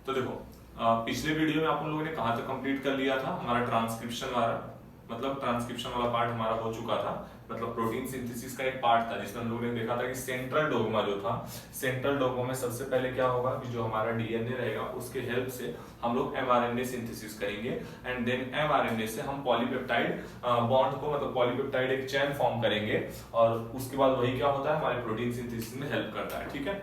तो देखो पिछले वीडियो में आप लोगों ने कहाँ तक कंप्लीट कर लिया था, हमारा ट्रांसक्रिप्शन वाला मतलब ट्रांसक्रिप्शन वाला पार्ट हमारा हो चुका था। मतलब प्रोटीन सिंथेसिस का एक पार्ट था जिसमें हम लोगों ने देखा था कि सेंट्रल डोग्मा जो था, सेंट्रल डोग्मा में सबसे पहले क्या होगा कि जो हमारा डीएनए रहेगा उसके हेल्प से हम लोग एमआरएनए सिंथेसिस करेंगे एंड देन एमआरएनए से हम पॉलीपेप्टाइड बॉन्ड को मतलब पॉलीपेप्टाइड एक चेन फॉर्म करेंगे और उसके बाद वही क्या होता है हमारे प्रोटीन सिंथेसिस में हेल्प करता है। ठीक है,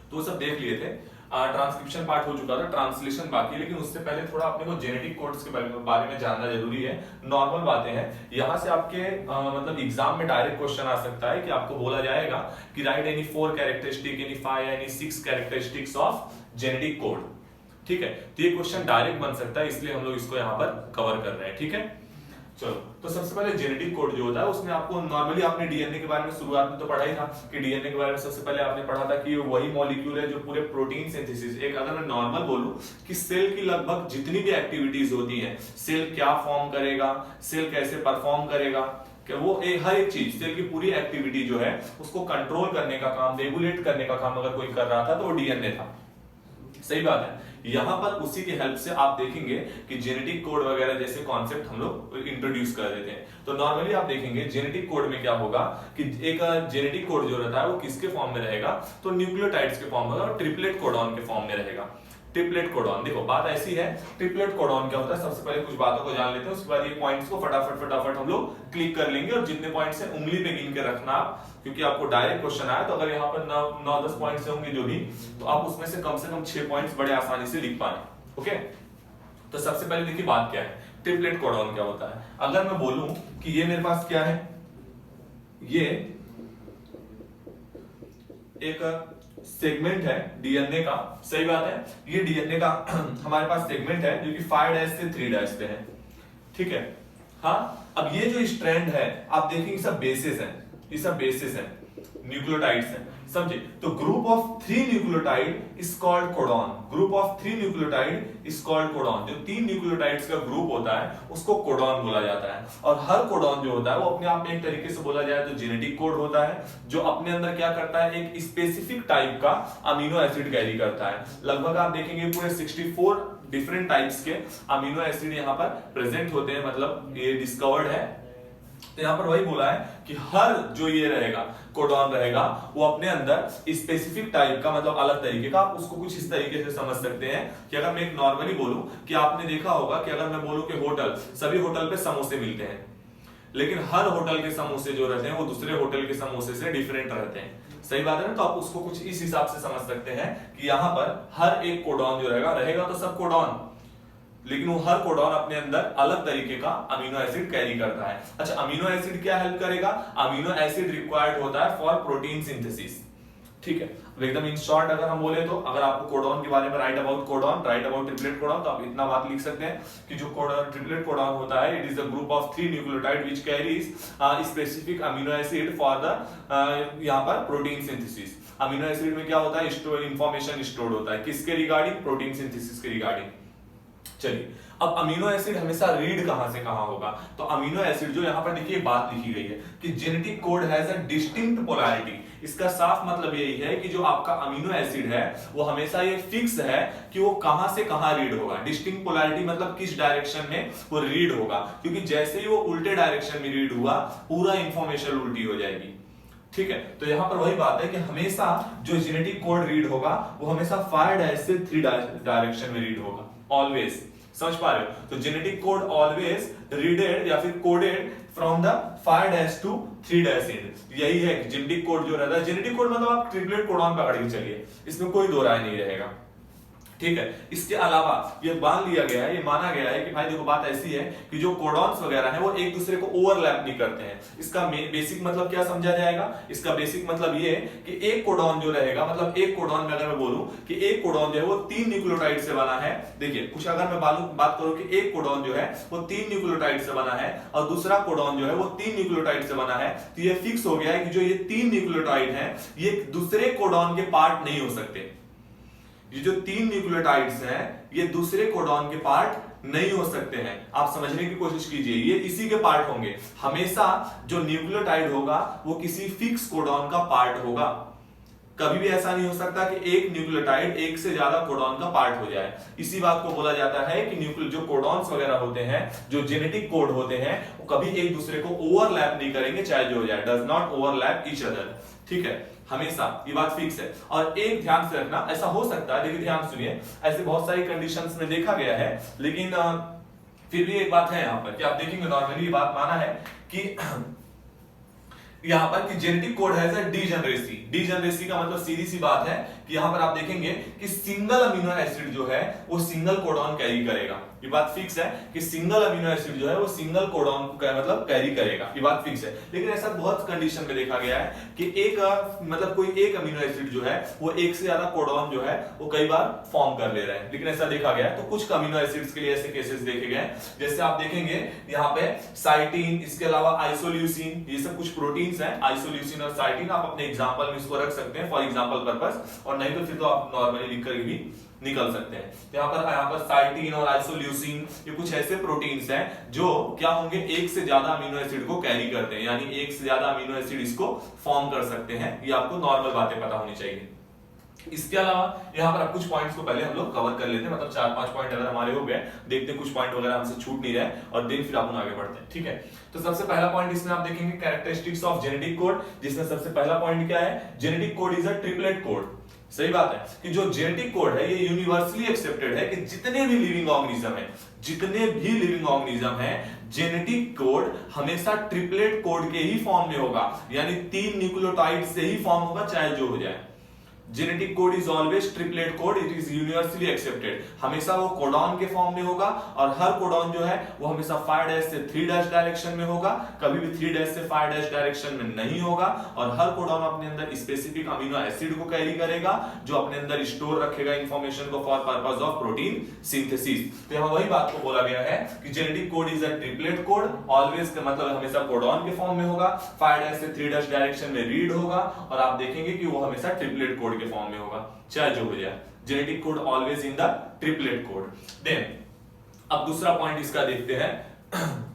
तो वो सब देख लिए थे। ट्रांसक्रिप्शन पार्ट हो चुका था, ट्रांसलेशन बाकी है, लेकिन उससे पहले थोड़ा अपने को जेनेटिक कोड्स के बारे में जानना जरूरी है। नॉर्मल बातें हैं, यहाँ से आपके मतलब एग्जाम में डायरेक्ट क्वेश्चन आ सकता है कि आपको बोला जाएगा कि right any 4 characteristic, any 5, any 6 characteristics of genetic code. ठीक है, तो ये क्वेश्चन डायरेक्ट बन सकता है, इसलिए हम लोग इसको यहाँ पर कवर कर रहे हैं। ठीक है, चलो तो सबसे पहले जेनेटिक कोड जो होता है उसमें आपको नॉर्मली आपने डीएनए के बारे में शुरुआत में तो पढ़ा ही था कि डीएनए के बारे में सबसे पहले आपने पढ़ा था कि वही मॉलिक्यूल है जो पूरे प्रोटीन सिंथेसिस, एक अगर मैं नॉर्मल बोलूं कि सेल की लगभग जितनी भी एक्टिविटीज होती हैं, सेल क्या फॉर्म करेगा, सेल कैसे परफॉर्म करेगा, कि वो हर एक चीज सेल की पूरी एक्टिविटी जो है उसको कंट्रोल करने का काम, रेगुलेट करने का काम अगर कोई कर रहा था तो वो डीएनए था। सही बात है, यहां पर उसी की हेल्प से आप देखेंगे कि जेनेटिक कोड वगैरह जैसे कॉन्सेप्ट हम लोग इंट्रोड्यूस कर देते हैं। तो नॉर्मली आप देखेंगे जेनेटिक कोड में क्या होगा कि एक जेनेटिक कोड जो रहता है वो किसके फॉर्म में रहेगा, तो न्यूक्लियोटाइड्स के फॉर्म में और ट्रिपलेट कोडॉन के फॉर्म में रहेगा। ट्रिपलेट कोडॉन, देखो बात ऐसी है, ट्रिपलेट कोडॉन क्या होता है, सबसे पहले कुछ बातों को जान लेते हैं, उसके बाद ये पॉइंट्स को फटाफट हम लोग क्लिक कर लेंगे और जितने पॉइंट्स हैं उंगली पे गिन के रखना, क्योंकि आपको डायरेक्ट क्वेश्चन आया तो अगर यहाँ पर 9-10 पॉइंट्स होंगे जो भी, तो आप उसमें से कम 6 पॉइंट्स बड़े आसानी से लिख पाए। ओके, तो सबसे पहले देखिए बात क्या है, ट्रिपलेट कोडॉन क्या होता है। अगर मैं बोलूं कि ये मेरे पास क्या है, ये एक सेगमेंट है डीएनए का, सही बात है, ये डीएनए का हमारे पास सेगमेंट है जो कि 5' से 3' पे है। ठीक है, हाँ, अब ये जो स्ट्रैंड है आप देखेंगे सब बेसिस है, ये सब बेसिस है, न्यूक्लियोटाइड्स है, समझे। तो group of 3 nucleotide is called codon, group of 3 nucleotide is called codon. जो 3 न्यूक्लियोटाइड्स का ग्रुप होता है उसको कोडॉन बोला जाता है। और हर कोडॉन जो होता है वो अपने आप में एक तरीके से बोला जाए तो जेनेटिक कोड होता है, जो अपने अंदर क्या करता है, एक स्पेसिफिक टाइप का अमीनो एसिड कैरी करता है। लगभग आप देखेंगे पूरे 64 डिफरेंट टाइप्स के अमीनो एसिड यहाँ पर प्रेजेंट होते हैं, मतलब ये डिस्कवर्ड है। तो यहां पर वही बोला है कि हर जो ये रहेगा कोडॉन रहेगा वो अपने अंदर स्पेसिफिक टाइप का, मतलब अलग तरीके का, आप उसको कुछ इस तरीके से समझ सकते हैं कि अगर मैं एक नॉर्मली बोलूं कि आपने देखा होगा कि अगर मैं बोलूं कि होटल, सभी होटल पे समोसे मिलते हैं, लेकिन हर होटल के समोसे जो रहते हैं वो दूसरे होटल के समोसे से डिफरेंट रहते हैं। सही बात है ना, तो आप उसको कुछ इस हिसाब से समझ सकते हैं कि यहां पर हर एक कोडॉन जो रहेगा तो सब कोडॉन, लेकिन वो हर कोडॉन अपने अंदर अलग तरीके का अमीनो एसिड कैरी करता है। अच्छा, अमीनो एसिड क्या हेल्प करेगा, अमीनो एसिड रिक्वायर्ड होता है फॉर प्रोटीन सिंथेसिस। ठीक है, अब एकदम इन शॉर्ट अगर हम बोले तो अगर आपको कोडॉन के बारे में right about codon, right about triplet codon, तो आप इतना बात लिख सकते हैं कि जो कोडॉन ट्रिपलेट कोडॉन होता है, it is the group of 3 nucleotide which carries specific amino acid for the यहाँ पर प्रोटीन सिंथेसिस। अमीनो एसिड में क्या होता है, स्टोर इंफॉर्मेशन स्टोर्ड होता है, किसके रिगार्डिंग, प्रोटीन सिंथेसिस के रिगार्डिंग। चलिए, अब अमीनो एसिड हमेशा रीड कहां से कहां होगा, तो अमीनो एसिड जो यहां पर देखिए बात लिखी गई है कि genetic code has a distinct polarity. इसका साफ मतलब यही है कि जो आपका अमीनो एसिड है वो हमेशा ये फिक्स है कि वो कहां से कहां रीड होगा। डिस्टिंक्ट पोलैरिटी मतलब किस डायरेक्शन में वो रीड होगा, क्योंकि जैसे ही वो उल्टे डायरेक्शन में रीड हुआ पूरा इंफॉर्मेशन उल्टी हो जाएगी। ठीक है, तो यहां पर वही बात है कि हमेशा जो जेनेटिक कोड रीड होगा वो हमेशा 5' से 3 डायरेक्शन में रीड होगा, ऑलवेज। समझ पा रहे हो, तो जेनेटिक कोड ऑलवेज रीडेड या फिर coded from the 5' to 3' end. यही है कि जेनेटिक कोड जो रहता है, जेनेटिक कोड मतलब आप ट्रिपलेट कोडॉन पकड़ के चलिए, इसमें कोई दो राय नहीं रहेगा। ठीक है, इसके अलावा ये मान लिया गया है, ये माना गया है कि भाई देखो बात ऐसी है कि जो कोडॉन्स वगैरह हैं वो एक दूसरे को ओवरलैप नहीं करते हैं। इसका बेसिक मतलब क्या समझा जाएगा, इसका बेसिक मतलब ये कि एक कोडॉन जो रहेगा, मतलब एक कोडॉन में अगर मैं बोलूं कि एक कोडॉन जो है वो 3 न्यूक्लियोटाइड से बना है, देखिए कुछ अगर मैं बात करूं कि एक कोडॉन जो है वो 3 न्यूक्लियोटाइड से बना है और दूसरा कोडॉन जो है वो 3 न्यूक्लियोटाइड से बना है, तो ये फिक्स हो गया है कि जो ये 3 न्यूक्लियोटाइड हैं ये दूसरे कोडॉन के पार्ट नहीं हो सकते। ये जो 3 न्यूक्लियोटाइड्स हैं ये दूसरे कोडॉन के पार्ट नहीं हो सकते हैं। आप समझने की कोशिश कीजिए, ये इसी के पार्ट होंगे। हमेशा जो न्यूक्लियोटाइड होगा वो किसी फिक्स कोडॉन का पार्ट होगा। कभी भी ऐसा नहीं हो सकता कि एक न्यूक्लियोटाइड एक से ज्यादा कोडॉन का पार्ट हो जाए। इसी बात को बोला जाता है कि न्यूक्लियो जो कोडॉन्स वगैरह होते हैं, जो जेनेटिक कोड होते हैं, वो कभी एक दूसरे को ओवरलैप नहीं करेंगे, चाहे जो हो जाए, does not overlap each other. ठीक है, हमेशा ये बात फिक्स है। और एक ध्यान से रखना, ऐसा हो सकता है, लेकिन ध्यान सुनिए, ऐसे बहुत सारी कंडीशंस में देखा गया है, लेकिन फिर भी एक बात है यहाँ पर कि आप देखेंगे नॉर्मली ये बात माना है कि यहाँ पर कि जेनेटिक कोड है डीजेनरेसी। डीजेनरेसी का मतलब सीधी सी बात है कि यहाँ पर आप देखेंगे कि सिंगल अमीनो एसिड जो है वो सिंगल कोडॉन कैरी करेगा। ये बात फिक्स है कि सिंगल अमीनो एसिड जो है वो सिंगल कोडॉन का मतलब कैरी करेगा, ये बात फिक्स है। लेकिन ऐसा बहुत कंडीशन में देखा गया है कि एक मतलब कोई एक अमीनो एसिड जो है वो एक से ज्यादा कोडॉन जो है वो कई बार फॉर्म कर ले रहे हैं, लेकिन ऐसा देखा गया है। तो कुछ अमीनो एसिड्स के लिए ऐसे केसेस देखे गए, जैसे आप देखेंगे यहाँ पे साइटिन, इसके अलावा आइसोल्यूसिन, ये सब कुछ प्रोटीन्स हैं। आइसोल्यूसिन और साइटिन आप अपने एग्जांपल में इसको रख सकते हैं फॉर एग्जांपल पर्पस, और नहीं तो फिर तो आप नॉर्मली लिख कर भी निकल सकते हैं। यहाँ पर साइटिन और आइसोल्यूसिन ये कुछ ऐसे प्रोटीन्स हैं जो क्या होंगे, एक से ज्यादा अमीनो एसिड को कैरी करते हैं, यानी एक से ज्यादा अमीनो एसिड इसको फॉर्म कर सकते हैं। ये आपको नॉर्मल बातें पता होनी चाहिए। इसके अलावा यहाँ पर आप कुछ पॉइंट्स को पहले हम लोग कवर कर लेते हैं, मतलब 4-5 पॉइंट अगर हमारे हो गए, देखते हैं कुछ पॉइंट वगैरह हमसे छूट नहीं रहे और देन फिर अपन आगे बढ़ते हैं। ठीक है, तो सबसे पहला पॉइंट इसमें आप देखेंगे कैरेक्टरिस्टिक्स ऑफ जेनेटिक कोड, जिसमें सबसे पहला पॉइंट क्या है, genetic code is a triplet code. सही बात है कि जो जेनेटिक कोड है ये यूनिवर्सली एक्सेप्टेड है कि जितने भी लिविंग ऑर्गेनिज्म है, जितने भी लिविंग ऑर्गेनिज्म है, जेनेटिक कोड हमेशा ट्रिपलेट कोड के ही फॉर्म में होगा, यानी 3 न्यूक्लियोटाइड से ही फॉर्म होगा, चाहे जो हो जाए। Genetic code is always triplet code, it is universally accepted. हमेशा वो कोडॉन के फॉर्म में होगा, और हर कोडॉन जो है वो हमेशा 5' से 3' डायरेक्शन में होगा, कभी भी 3' से 5' डायरेक्शन में नहीं होगा। और हर कोडॉन अपने अंदर स्पेसिफिक अमीनो एसिड को कैरी करेगा, जो अपने अंदर स्टोर रखेगा इंफॉर्मेशन को for purpose of protein synthesis. तो यहाँ वही बात को बोला गया है कि genetic code is a triplet code, always का मतलब हमेशा कोडॉन के फॉर्म में होगा, 5' से 3' डायरेक्शन में रीड होगा, और आप देखेंगे कि वो हमेशा ट्रिपलेट कोड के फॉर्म में होगा, चाहे जो हो जाए। Genetic code always in the triplet code. Then अब दूसरा पॉइंट इसका देखते हैं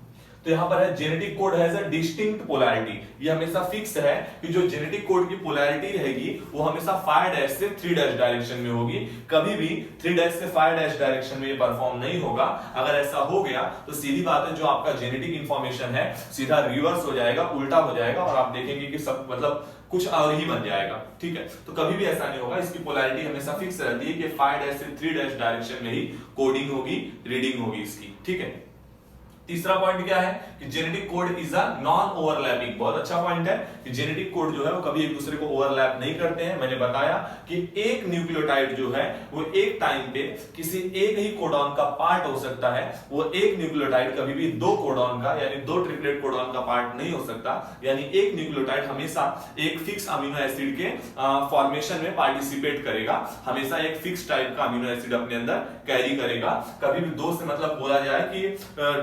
तो यहां पर है genetic code has a distinct polarity. ये हमेशा फिक्स है कि जो जेनेटिक कोड की पोलैरिटी रहेगी वो हमेशा 5' से 3' डायरेक्शन में होगी, कभी भी 3' से 5' डायरेक्शन में ये परफॉर्म नहीं होगा। अगर ऐसा हो गया तो सीधी बात है, जो आपका जेनेटिक इंफॉर्मेशन है सीधा रिवर्स हो जाएगा, उल्टा हो जाएगा, और आप देखेंगे कि सब मतलब कुछ और ही बन जाएगा। ठीक है, तो कभी भी ऐसा नहीं होगा, इसकी पोलैरिटी हमेशा फिक्स रहती है कि 5' से 3' डायरेक्शन में ही कोडिंग होगी, रीडिंग होगी इसकी। ठीक है, तीसरा पॉइंट क्या है कि genetic code is a non overlapping. बहुत अच्छा पॉइंट है कि जेनेटिक कोड जो है वो कभी एक दूसरे को ओवरलैप नहीं करते हैं। मैंने बताया कि एक न्यूक्लियोटाइड जो है वो एक टाइम पे किसी एक ही कोडॉन का पार्ट हो सकता है, वो एक न्यूक्लियोटाइड कभी भी 2 कोडॉन का यानी 2 ट्रिपलेट कोडॉन का पार्ट नहीं हो सकता। यानी एक न्यूक्लियोटाइड हमेशा एक फिक्स अमीनो एसिड के फॉर्मेशन में पार्टिसिपेट करेगा, हमेशा एक फिक्स टाइप का अमीनो एसिड अपने अंदर कैरी करेगा। कभी भी 2 से मतलब बोला जाए कि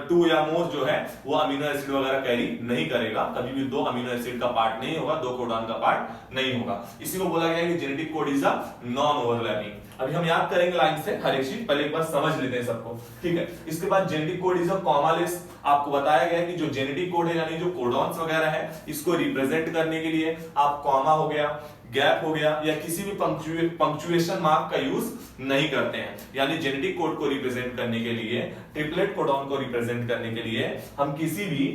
2 या मोर जो है वो अमीनो एसिड वगैरह कैरी नहीं करेगा, कभी भी 2 अमीनो एसिड का पार्ट नहीं होगा, 2 कोडॉन का पार्ट नहीं होगा। इसी को बोला गया है कि genetic code is a non overlapping. अभी हम याद करेंगे लाइन से हर एक चीज, पहले एक बार समझ लेते हैं सबको। ठीक है, इसके बाद genetic code is a commaless. आपको बताया गया है कि जो जेनेटिक कोड है यानी जो कोडॉन्स वगैरह है इसको रिप्रेजेंट करने के लिए आप कॉमा हो गया, गैप हो गया, या किसी भी पंक्चुएशन मार्क का यूज नहीं करते हैं। यानी जेनेटिक कोड को रिप्रेजेंट करने के लिए, ट्रिपलेट कोडॉन को रिप्रेजेंट करने के लिए हम किसी भी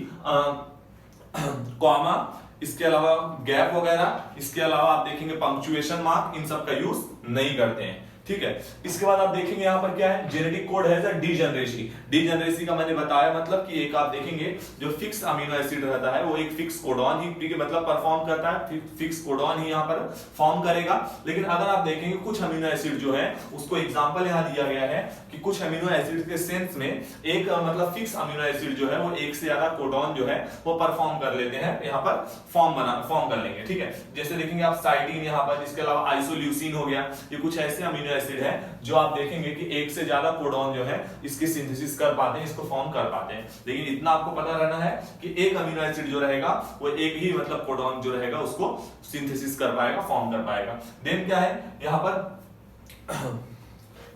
कॉमा, इसके अलावा गैप वगैरह, इसके अलावा आप देखेंगे पंक्चुएशन मार्क, इन सब का यूज नहीं करते हैं। ठीक है, इसके बाद आप देखेंगे यहाँ पर क्या है, जेनेटिक कोड है डीजेनरेसी। डीजेनरेसी का मैंने बताया मतलब कि एक आप देखेंगे जो फिक्स अमीनो एसिड रहता है वो एक फिक्स कोडॉन ही मतलब परफॉर्म करता है, फिक्स कोडॉन ही यहाँ पर फॉर्म करेगा। लेकिन अगर आप देखेंगे कुछ अमीनो एसिड जो है उसको एग्जांपल यहाँ दिया गया है कि कुछ अमीनो एसिड के सेंस में एक मतलब फिक्स अमीनो एसिड जो है वो एक से ज्यादा कोडॉन जो है वो परफॉर्म कर लेते हैं, यहाँ पर फॉर्म कर लेंगे। ठीक है, जैसे देखेंगे आप साइटिन यहाँ पर, इसके अलावा आइसोल्यूसिन हो गया, ये कुछ ऐसे अमीनो एसिड है जो आप देखेंगे कि एक से ज्यादा कोडॉन जो है इसकी सिंथेसिस कर पाते हैं, इसको फॉर्म कर पाते हैं। लेकिन इतना आपको पता रहना है कि एक अमीनो एसिड जो रहेगा वो एक ही मतलब कोडॉन जो रहेगा उसको सिंथेसिस कर पाएगा, फॉर्म कर पाएगा। देन क्या है यहाँ पर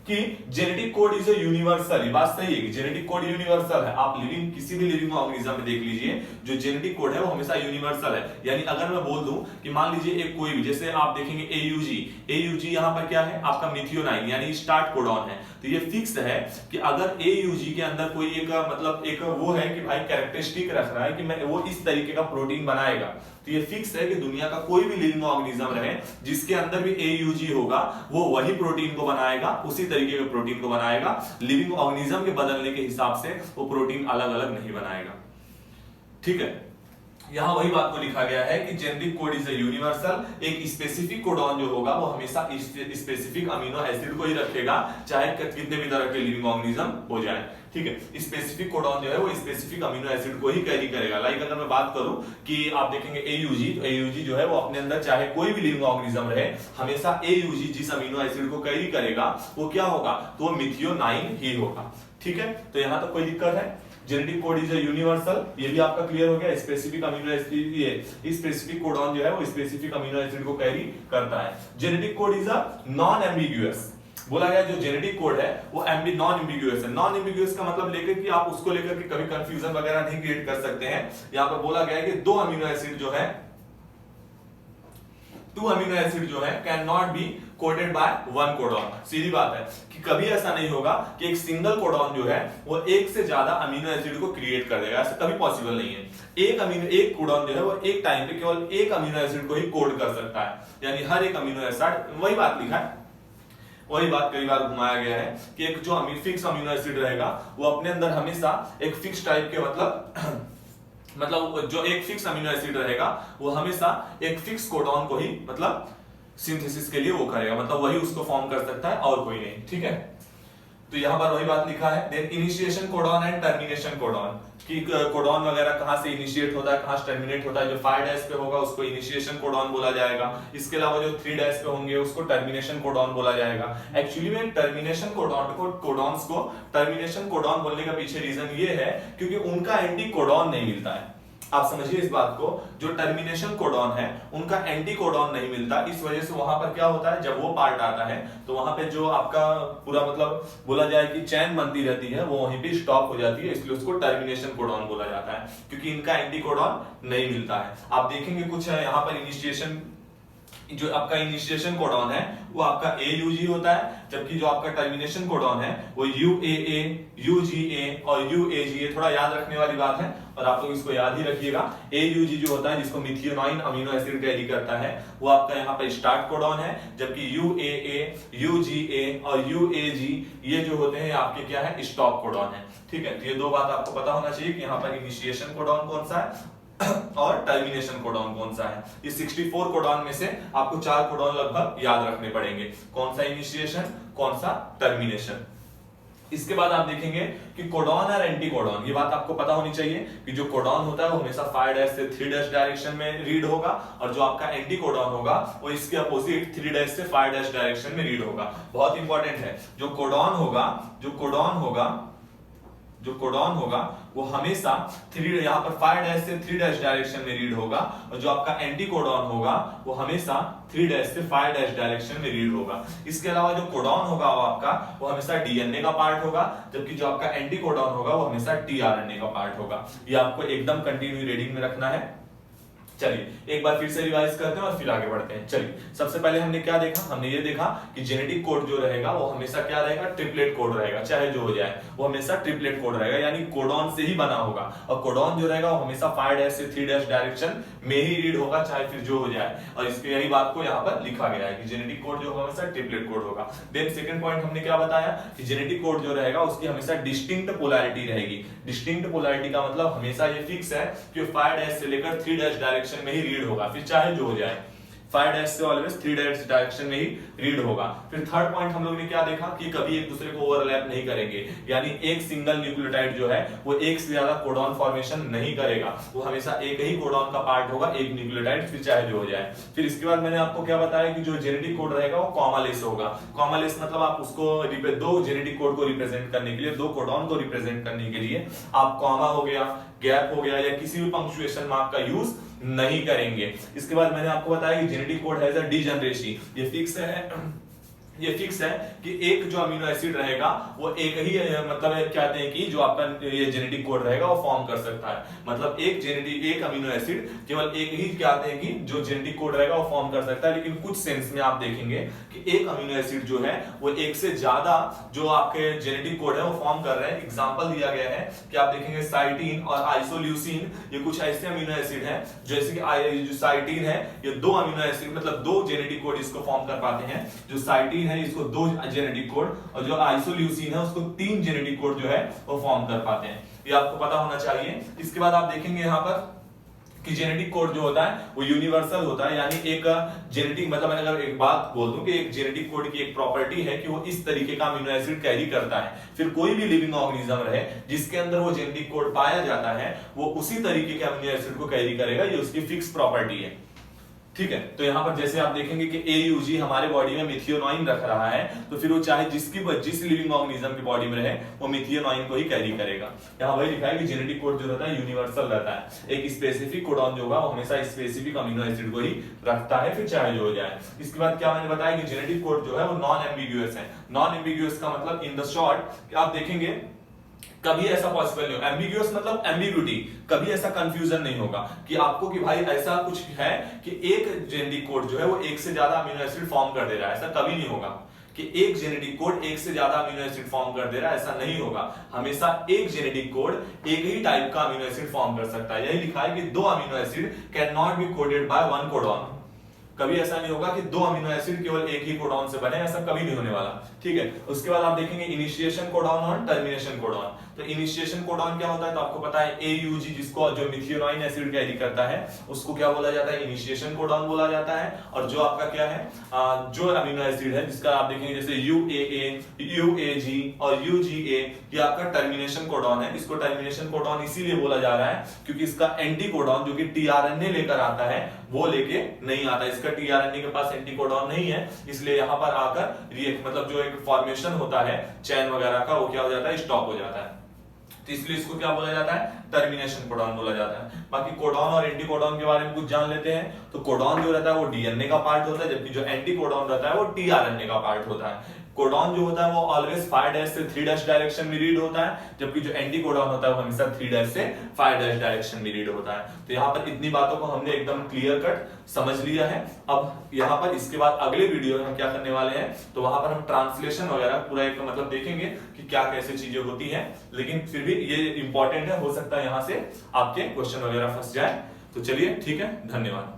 कि genetic code is a universal. ये बात सही है कि जेनेटिक कोड यूनिवर्सल है। आप लिविंग किसी भी लिविंग ऑर्गेनिज्म में देख लीजिए, जो जेनेटिक कोड है वो हमेशा यूनिवर्सल है। यानी अगर मैं बोल दूं कि मान लीजिए एक कोई भी, जैसे आप देखेंगे एयूजी यहां पर क्या है आपका मिथियोनाइन यानी स्टार्ट कोडॉन है, तो ये फिक्स है कि अगर एयूजी के अंदर कोई एक मतलब एक वो है कि भाई कैरेक्टरिस्टिक रख रहा है कि मैं वो इस तरीके का प्रोटीन बनाएगा, तो ये फिक्स है कि दुनिया का कोई भी लिविंग ऑर्गेनिज्म रहे जिसके अंदर भी एयूजी होगा वो वही प्रोटीन को बनाएगा, उसी तरीके के प्रोटीन को बनाएगा। लिविंग ऑर्गेनिज्म के बदलने के हिसाब से वो प्रोटीन अलग अलग नहीं बनाएगा। ठीक है, यहां वही बात को लिखा गया है कि genetic code is a universal. एक स्पेसिफिक कोडॉन जो होगा वो हमेशा स्पेसिफिक अमीनो एसिड को ही रखेगा, चाहे कितने भी तरह के लिविंग ऑर्गेनिज्म हो जाए। ठीक है, स्पेसिफिक कोडॉन जो है वो स्पेसिफिक अमीनो एसिड को ही कैरी करेगा। लाइक अगर मैं बात करूं कि आप देखेंगे एयूजी, तो एयूजी जो है वो अपने अंदर चाहे कोई भी लिविंग ऑर्गेनिज्म रहे, हमेशा एयूजी जिस अमीनो एसिड को कैरी करेगा वो क्या होगा, तो वो मिथियोनाइन ही होगा। ठीक है, तो यहां तक कोई दिक्कत है? Genetic code is a universal, ये भी आपका क्लियर हो गया। स्पेसिफिक अमीनो एसिड, ये स्पेसिफिक कोडॉन जो है वो स्पेसिफिक अमीनो एसिड को कैरी करता है। Genetic code is a non ambiguous, बोला गया जो जेनेटिक कोड है वो नॉन एम्बिगुअस है। नॉन एम्बिगुअस का मतलब लेकर कि आप उसको लेकर के कभी कंफ्यूजन वगैरह नहीं क्रिएट कर सकते हैं। यहां पर बोला गया है कि दो अमीनो एसिड जो है, टू अमीनो एसिड जो है can not be coded by one codon. सीधी बात है कि कभी ऐसा नहीं होगा कि एक सिंगल कोडॉन जो है वो एक से ज्यादा अमीनो एसिड को क्रिएट कर देगा, ऐसा कभी पॉसिबल नहीं है। एक कोडॉन जो है वो एक टाइम पे केवल एक अमीनो एसिड को ही कोड कर सकता है, यानी हर एक अमीनो एसिड, वही बात लिखा है, वही बात कई बार घुमाया गया है कि एक जो फिक्स अमीनो एसिड रहेगा वो अपने अंदर हमेशा एक फिक्स टाइप के मतलब जो एक फिक्स अमीनो एसिड रहेगा वो हमेशा एक फिक्स कोडॉन को ही मतलब सिंथेसिस के लिए वो करेगा, मतलब वही उसको फॉर्म कर सकता है और कोई नहीं। ठीक है, तो यहां पर वही बात लिखा है। Then initiation codon and termination codon, कि कोडॉन वगैरह कहां से इनिशिएट होता है, कहां से टर्मिनेट होता है। जो 5 डैश पे होगा उसको इनिशिएशन कोडॉन बोला जाएगा। इसके अलावा जो 3 डैश पे होंगे उसको टर्मिनेशन कोडॉन बोला जाएगा। एक्चुअली में टर्मिनेशन कोडॉन्स को टर्मिनेशन कोडॉन बोलने का पीछे रीजन ये है क्योंकि उनका एंटी कोडॉन नहीं मिलता है। आप समझिए इस बात को, जो टर्मिनेशन कोडॉन है उनका एंटी कोडॉन नहीं मिलता, इस वजह से वहां पर क्या होता है, जब वो पार्ट आता है तो वहां पे जो आपका पूरा मतलब बोला जाए कि चैन बनती रहती है वो वहीं पे स्टॉप हो जाती है, इसलिए उसको टर्मिनेशन कोडॉन बोला जाता है क्योंकि इनका एंटी कोडॉन नहीं मिलता है। आप देखेंगे कुछ है यहाँ पर इनिशिएशन, जो आपका इनिशिएशन कोडॉन है वो आपका AUG होता है, जबकि जो आपका टर्मिनेशन कोडॉन है वो UAA, UGA और UAGA। थोड़ा याद रखने वाली बात है और आप लोग इसको याद ही रखिएगा। AUG जो होता है जिसको मिथियोनाइन अमीनो एसिड कैरी करता है वो आपका यहाँ पे स्टार्ट कोडॉन है, जबकि UAA, UGA और UAG ये जो होते हैं आपके क्या है, स्टॉप कोडॉन है। ठीक है, तो ये दो बात आपको पता होना चाहिए कि यहाँ पर इनिशिएशन कोडॉन कौन सा है और टर्मिनेशन कोडॉन कौन सा है। ये 64 कोडॉन में से आपको 4 कोडॉन लगभग याद रखने पड़ेंगे, कौन सा इनिशिएशन, कौन सा टर्मिनेशन। इसके बाद आप देखेंगे कि कोडॉन और एंटी कोडॉन, ये बात आपको पता होनी चाहिए कि जो कोडॉन होता है वो हमेशा 5 डैश से 3 डैश डायरेक्शन में रीड होगा और जो आपका एंटी कोडॉन होगा वो इसके अपोजिट 3 डैश से 5 डैश डायरेक्शन में रीड होगा। बहुत इंपॉर्टेंट है, जो कोडॉन होगा वो हमेशा 3 यहाँ पर 5 डैश से 3 डैश डायरेक्शन में रीड होगा और जो आपका एंटी कोडॉन होगा वो हमेशा 3 डैश से 5 डैश डायरेक्शन में रीड होगा। इसके अलावा जो कोडॉन होगा वो आपका वो हमेशा DNA का पार्ट होगा, जबकि जो आपका एंटी कोडॉन होगा वो हमेशा tRNA का पार्ट होगा। ये आपको एकदम कंटिन्यू रीडिंग में रखना है। चलिए एक बार फिर से रिवाइज करते हैं और फिर आगे बढ़ते हैं। चलिए सबसे पहले हमने क्या देखा, हमने ये देखा कि जेनेटिक कोड जो रहेगा वो हमेशा क्या रहेगा, ट्रिपलेट कोड रहेगा, चाहे जो हो जाए वो हमेशा ट्रिपलेट कोड रहेगा, यानी कोडॉन से ही बना होगा और कोडॉन जो रहेगा वो हमेशा 5 डैश से 3 डैश डायरेक्शन में ही रीड होगा, चाहे फिर जो हो जाए। और इसकी यही बात को यहाँ पर लिखा गया है कि जेनेटिक कोड जो हमेशा ट्रिपलेट कोड होगा। देन सेकंड पॉइंट हमने क्या बताया कि जेनेटिक कोड जो रहेगा उसकी हमेशा डिस्टिंक्ट पोलैरिटी रहेगी। डिस्टिंक्ट पोलैरिटी का मतलब हमेशा ये फिक्स है कि 5 डैश से लेकर 3 डैश डायरेक्शन में ही रीड होगा, फिर चाहे जो हो जाए। 5 डैश से ऑलवेज 3 डैश डायरेक्शन में ही रीड होगा। फिर थर्ड पॉइंट हम लोग ने क्या देखा कि कभी एक दूसरे को ओवरलैप नहीं करेंगे, यानी एक सिंगल न्यूक्लियोटाइड जो है वो एक से ज्यादा कोडॉन फॉर्मेशन नहीं करेगा, वो हमेशा एक ही कोडॉन का पार्ट होगा, एक न्यूक्लियोटाइड, फिर चाहे जो हो जाए। फिर इसके बाद मैंने आपको क्या बताया कि जो जेनेटिक कोड रहेगा वो कॉमालेस होगा। कॉमालेस मतलब आप उसको दो जेनेटिक कोड को रिप्रेजेंट करने के लिए, दो कोडॉन को रिप्रेजेंट करने के लिए आप कॉमा हो गया, गैप हो गया या किसी भी पंक्चुएशन मार्क का यूज नहीं करेंगे। इसके बाद मैंने आपको बताया कि genetic code has a degeneracy, ये फिक्स है ये फिक्स है कि एक जो अमीनो एसिड रहेगा वो एक ही मतलब कहते हैं कि जो आपका ये जेनेटिक कोड रहेगा वो फॉर्म कर सकता है। मतलब एक अमीनो एसिड केवल एक ही कहते हैं कि जो जेनेटिक कोड रहेगा वो फॉर्म कर सकता है। लेकिन कुछ सेंस में आप देखेंगे कि एक अमीनो एसिड जो है वो एक से ज्यादा जो आपके जेनेटिक कोड है वो फॉर्म कर रहे हैं। एग्जांपल दिया गया है कि आप देखेंगे साइटीन और आइसोल्यूसिन, ये कुछ ऐसे अमीनो एसिड हैं जैसे कि जो साइटीन है ये दो अमीनो एसिड मतलब दो जेनेटिक कोड इसको फॉर्म कर पाते हैं। जो साइटीन है इसको दो जेनेटिक कोड और जो आइसोल्यूसिन है उसको 3 जेनेटिक कोड जो है वो फॉर्म कर पाते हैं। ये आपको पता होना चाहिए। इसके बाद आप देखेंगे यहाँ पर कि जेनेटिक कोड जो होता है वो यूनिवर्सल होता है, यानी एक जेनेटिक मतलब मैं अगर एक बात बोल दूं कि एक जेनेटिक कोड की एक प्रॉपर्टी है कि वो इस तरीके का अमीनो एसिड कैरी करता है। फिर कोई भी लिविंग ऑर्गेनिज्म रहे जिसके अंदर वो जेनेटिक कोड पाया जाता है वो उसी तरीके के अमीनो एसिड को कैरी करेगा, ये उसकी फिक्स प्रॉपर्टी है। ठीक है, तो यहां पर जैसे आप देखेंगे कि AUG हमारे बॉडी में मिथियोनाइन रख रहा है तो फिर वो चाहे जिस लिविंग ऑर्गेनिज्म की बॉडी में रहे वो मिथियोनाइन को ही कैरी करेगा। यहां वही लिखा है कि जेनेटिक कोड जो रहता है यूनिवर्सल रहता है। एक स्पेसिफिक कोडॉन जो होगा वो हमेशा स्पेसिफिक अमीनो एसिड को ही रखता है, फिर चाहे जो हो जाए। इसके बाद क्या मैंने बताया कि जेनेटिक कोड जो है वो नॉन एम्बिगुअस है। नॉन एम्बिगुअस का मतलब इन द शॉर्ट आप देखेंगे कभी ऐसा पॉसिबल नहीं होगा। एम्बिगुअस मतलब एम्बिग्यूटी, कभी ऐसा कंफ्यूजन नहीं होगा कि आपको कि भाई ऐसा कुछ है कि एक जेनेटिक कोड जो है वो एक से ज्यादा अमीनो एसिड फॉर्म कर दे रहा है, ऐसा कभी नहीं होगा कि एक जेनेटिक कोड एक से ज्यादा अमीनो एसिड फॉर्म कर दे रहा है, ऐसा नहीं होगा। हमेशा एक जेनेटिक कोड एक ही टाइप का अमीनो एसिड फॉर्म कर सकता है। यही लिखा है कि 2 amino acid can not be coded bye 1 codon. कभी ऐसा नहीं होगा कि 2 अमीनो एसिड केवल एक ही कोडॉन से बने, ऐसा कभी नहीं होने वाला। ठीक है, उसके बाद आप देखेंगे इनिशिएशन कोडॉन और टर्मिनेशन कोडॉन। तो इनिशिएशन कोडॉन क्या होता है तो आपको पता है AUG जिसको जो मिथियोनाइन एसिड कैरी करता है उसको क्या बोला जाता है, इनिशिएशन कोडॉन बोला जाता है। और जो आपका क्या है जो अमीनो एसिड है जिसका आप देखेंगे जैसे UAA, UAG और UGA ये आपका टर्मिनेशन कोडॉन है। इसको टर्मिनेशन कोडॉन इसीलिए बोला जा रहा है क्योंकि इसका एंटी कोडॉन जो कि tRNA लेकर आता है वो लेके नहीं आता। इसका tRNA के पास एंटी कोडॉन नहीं है, इसलिए यहां पर आकर रिएक्ट मतलब जो एक फॉर्मेशन होता है चैन वगैरह का वो क्या हो जाता है, स्टॉप हो जाता है। तो इसलिए इसको क्या बोला जाता है, टर्मिनेशन कोडॉन बोला जाता है। बाकी कोडॉन और एंटी कोडॉन के बारे में कुछ जान लेते हैं। तो कोडॉन जो रहता है वो DNA का पार्ट होता है, जबकि जो एंटी कोडॉन रहता है वो tRNA का पार्ट होता है। कोडॉन जो होता है वो ऑलवेज 5' से 3' डायरेक्शन में रीड होता है, जबकि जो एंटी कोडॉन होता है वो हमेशा 3' से 5' डायरेक्शन में रीड होता है। तो यहाँ पर इतनी बातों को हमने एकदम क्लियर कट समझ लिया है। अब यहाँ पर इसके बाद अगले वीडियो में हम क्या करने वाले हैं तो वहां पर हम ट्रांसलेशन वगैरह पूरा एक मतलब देखेंगे कि क्या कैसे चीजें होती हैं। लेकिन फिर भी ये इंपॉर्टेंट है, हो सकता है यहाँ से आपके क्वेश्चन वगैरह फंस जाए। तो चलिए ठीक है, धन्यवाद।